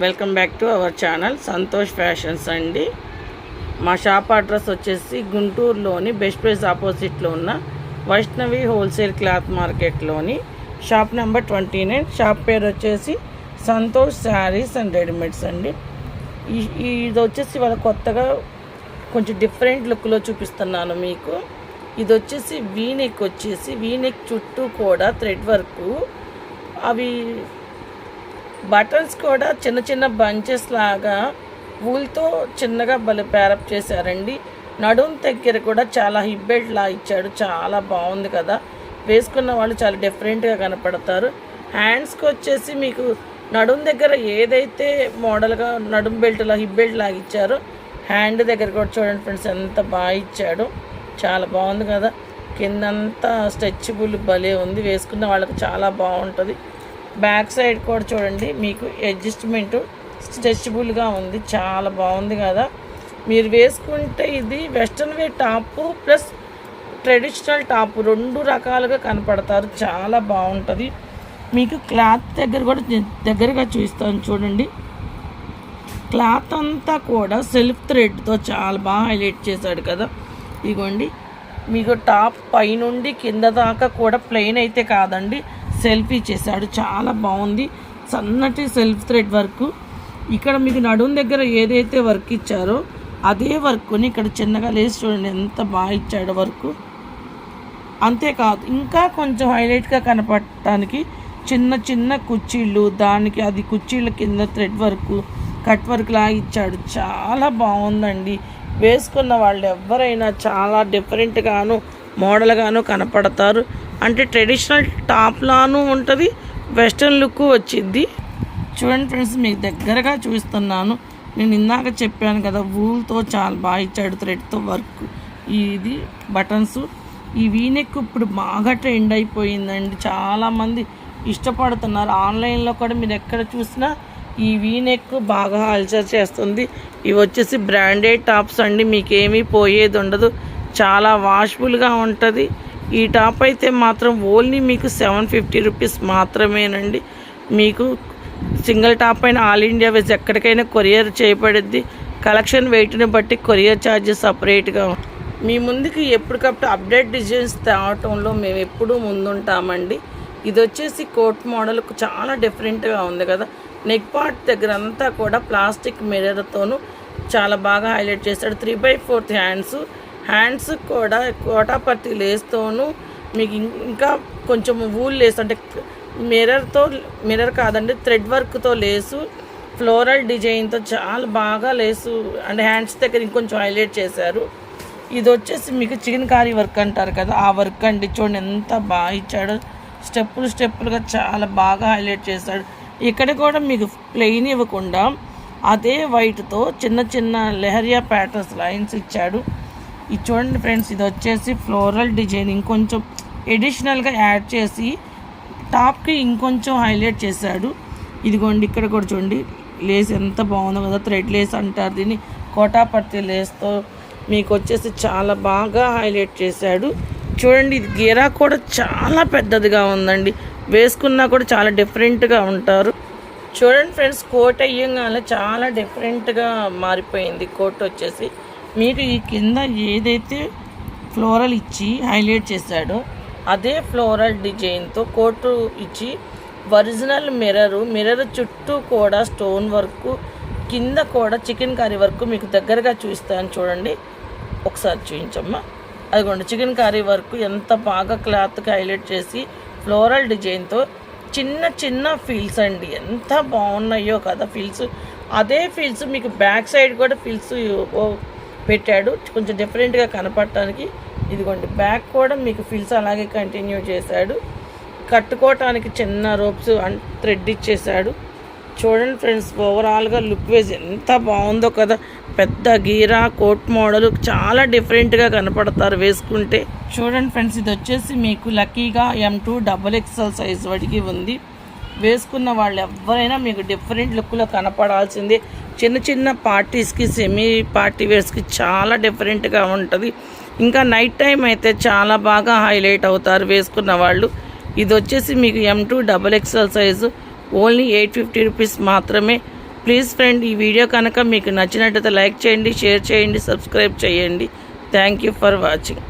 Welcome back to our channel Santosh fashions అండి. మా shop address వచ్చేసి గుంటూరులోని బెస్ట్ ప్రైస్ ఆపోజిట్లో ఉన్న వైష్ణవి హోల్సేల్ క్లాత్ మార్కెట్లోని షాప్ నెంబర్ 29. షాప్ పేరు వచ్చేసి సంతోష్ శారీస్ అండ్ రెడీమేడ్స్ అండి. ఇది వచ్చేసి వాళ్ళ కొత్తగా కొంచెం డిఫరెంట్ లుక్లో చూపిస్తున్నాను మీకు. ఇది వచ్చేసి వీనెక్ చుట్టూ కూడా థ్రెడ్ వర్క్, అవి బటన్స్ కూడా చిన్న చిన్న బంచెస్ లాగా వూల్తో చిన్నగా ప్యారప్ చేశారండి. నడుం దగ్గర కూడా చాలా హిప్ బెల్ట్ లా ఇచ్చాడు, చాలా బాగుంది కదా. వేసుకున్న వాళ్ళు చాలా డిఫరెంట్గా కనపడతారు. హ్యాండ్స్కి వచ్చేసి మీకు నడుం దగ్గర ఏదైతే మోడల్గా నడుం బెల్ట్లా హిప్ బెల్ట్ లాగా ఇచ్చారో హ్యాండ్ దగ్గర కూడా చూడండి ఫ్రెండ్స్ ఎంత బాగా ఇచ్చాడో, చాలా బాగుంది కదా. కిందంతా స్ట్రెచబుల్ భలే ఉంది, వేసుకున్న వాళ్ళకి చాలా బాగుంటుంది. బ్యాక్ సైడ్ కూడా చూడండి మీకు అడ్జస్ట్మెంట్ స్ట్రెచబుల్గా ఉంది, చాలా బాగుంది కదా. మీరు వేసుకుంటే ఇది western wear top plus traditional top రెండు రకాలుగా కనపడతారు, చాలా బాగుంటుంది. మీకు క్లాత్ దగ్గర కూడా దగ్గరగా చూపిస్తాను చూడండి. క్లాత్ అంతా కూడా సెల్ఫ్ థ్రెడ్తో చాలా బాగా హైలైట్ చేశాడు కదా. ఇదిగోండి మీకు టాప్ పైనుండి కింద దాకా కూడా ప్లెయిన్ అయితే కాదండి, సెల్ఫ్ ఇచ్చేసాడు, చాలా బాగుంది. సన్నటి సెల్ఫ్ థ్రెడ్ వర్క్. ఇక్కడ మీకు నడుం దగ్గర ఏదైతే వర్క్ ఇచ్చారో అదే వర్క్ని ఇక్కడ చిన్నగా లేసి చూడండి ఎంత బాగా ఇచ్చాడో వర్క్. అంతేకాదు ఇంకా కొంచెం హైలైట్గా కనపడటానికి చిన్న చిన్న కుర్చీళ్ళు, దానికి అది కుర్చీళ్ళ కింద థ్రెడ్ వర్క్ కట్ వర్క్ లాగా ఇచ్చాడు, చాలా బాగుందండి. వేసుకున్న వాళ్ళు ఎవరైనా చాలా డిఫరెంట్గాను మోడల్గాను కనపడతారు. అంటే ట్రెడిషనల్ టాప్లాను ఉంటుంది, వెస్ట్రన్ లుక్ వచ్చింది. చూడండి ఫ్రెండ్స్ మీకు దగ్గరగా చూస్తున్నాను. నేను ఇందాక చెప్పాను కదా వూల్తో చాలా బాగా ఇచ్చాడు, థ్రెడ్తో వర్క్. ఇది బటన్స్. ఈ వీనెక్ ఇప్పుడు బాగా ట్రెండ్ అయిపోయిందండి, చాలామంది ఇష్టపడుతున్నారు. ఆన్లైన్లో కూడా మీరు ఎక్కడ చూసినా ఈ వీనెక్ బాగా అల్చర్ చేస్తుంది. ఇవి వచ్చేసి బ్రాండెడ్ టాప్స్ అండి, మీకేమీ పోయేది ఉండదు, చాలా వాషబుల్గా ఉంటుంది. ఈ టాప్ అయితే మాత్రం ఓన్లీ మీకు 750 రూపీస్ మాత్రమేనండి. మీకు సింగిల్ టాప్ అయినా ఆల్ ఇండియా వైజ్ ఎక్కడికైనా కొరియర్ చేయబడిద్ది. కలెక్షన్ వెయిట్ని బట్టి కొరియర్ ఛార్జెస్ సపరేట్గా. మీ ముందుకి ఎప్పటికప్పుడు అప్డేట్ డిజైన్స్ తేవటంలో మేము ఎప్పుడూ ముందుంటామండి. ఇది వచ్చేసి కోట్ మోడల్ చాలా డిఫరెంట్గా ఉంది కదా. నెక్ పార్ట్ దగ్గర అంతా కూడా ప్లాస్టిక్ మిర్రర్తోనూ చాలా బాగా హైలైట్ చేశాడు. 3/4 హ్యాండ్స్ కూడా కోటాపర్తి లేస్తోనూ మీకు ఇంకా కొంచెం వూల్ లేస్ అంటే మిర్రర్ కాదండి థ్రెడ్ వర్క్తో లేసు ఫ్లోరల్ డిజైన్తో చాలా బాగా లేసు అంటే హ్యాండ్స్ దగ్గర ఇంకొంచెం హైలైట్ చేశారు. ఇది వచ్చేసి మీకు చికెన్ కారీ వర్క్ అంటారు కదా, ఆ వర్క్ అండి. చూడండి ఎంత బాగా ఇచ్చాడు, స్టెప్పులుగా చాలా బాగా హైలైట్ చేశాడు. ఇక్కడ కూడా మీకు ప్లెయిన్ ఇవ్వకుండా అదే వైట్తో చిన్న చిన్న లెహరియా ప్యాటర్న్స్ లైన్స్ ఇచ్చాడు. ఇది చూడండి ఫ్రెండ్స్, ఇది వచ్చేసి ఫ్లోరల్ డిజైన్ ఇంకొంచెం ఎడిషనల్గా యాడ్ చేసి టాప్కి ఇంకొంచెం హైలైట్ చేశాడు. ఇదిగోండి ఇక్కడ కూడా చూడండి లేస్ ఎంత బాగుందో కదా, థ్రెడ్ లేస్ అంటారు దీన్ని. కోటాపర్తి లేస్తో మీకు వచ్చేసి చాలా బాగా హైలైట్ చేశాడు. చూడండి ఇది గేరా కూడా చాలా పెద్దదిగా ఉందండి, వేసుకున్నా కూడా చాలా డిఫరెంట్గా ఉంటారు. చూడండి ఫ్రెండ్స్ కోట్ అయ్యంగానే చాలా డిఫరెంట్గా మారిపోయింది. కోట్ వచ్చేసి మీరు ఈ కింద ఏదైతే ఫ్లోరల్ ఇచ్చి హైలైట్ చేశాడో అదే ఫ్లోరల్ డిజైన్తో కోటు ఇచ్చి ఒరిజినల్ మిర్రర్ చుట్టూ కూడా స్టోన్ వర్క్, కింద కూడా చికెన్ కర్రీ వర్క్ మీకు దగ్గరగా చూపిస్తాను చూడండి. ఒకసారి చూపించమ్మా. అదిగోండి చికెన్ కర్రీ వర్క్ ఎంత బాగా క్లాత్కి హైలైట్ చేసి ఫ్లోరల్ డిజైన్తో చిన్న చిన్న ఫీల్స్ అండి, ఎంత బాగున్నాయో కదా ఫీల్స్. అదే ఫీల్స్ మీకు బ్యాక్ సైడ్ కూడా ఫీల్స్ పెట్టాడు కొంచెం డిఫరెంట్గా కనపడటానికి. ఇదిగోండి బ్యాక్ కూడా మీకు ఫీల్స్ అలాగే కంటిన్యూ చేశాడు. కట్టుకోవటానికి చిన్న రోప్స్ థ్రెడ్ ఇచ్చేసాడు. చూడండి ఫ్రెండ్స్ ఓవరాల్గా లుక్ వైజ్ ఎంత బాగుందో కదా. పెద్ద గీరా కోట్ మోడల్ చాలా డిఫరెంట్గా కనపడతారు వేసుకుంటే. చూడండి ఫ్రెండ్స్ ఇది వచ్చేసి మీకు లక్కీగా M2 XXL సైజ్ వరకు ఉంది. వేసుకున్న వాళ్ళు ఎవరైనా మీకు డిఫరెంట్ లుక్లో కనపడాల్సిందే. చిన్న చిన్న పార్టీస్కి సెమీ పార్టీ వేర్స్కి చాలా డిఫరెంట్గా ఉంటుంది. ఇంకా నైట్ టైం అయితే చాలా బాగా హైలైట్ అవుతారు వేసుకున్న వాళ్ళు. ఇది వచ్చేసి మీకు M2 XXL size only 850 rupees మాత్రమే. ప్లీజ్ ఫ్రెండ్, ఈ వీడియో కనుక మీకు నచ్చినట్లయితే లైక్ చేయండి, షేర్ చేయండి, సబ్స్క్రైబ్ చేయండి. Thank you for watching.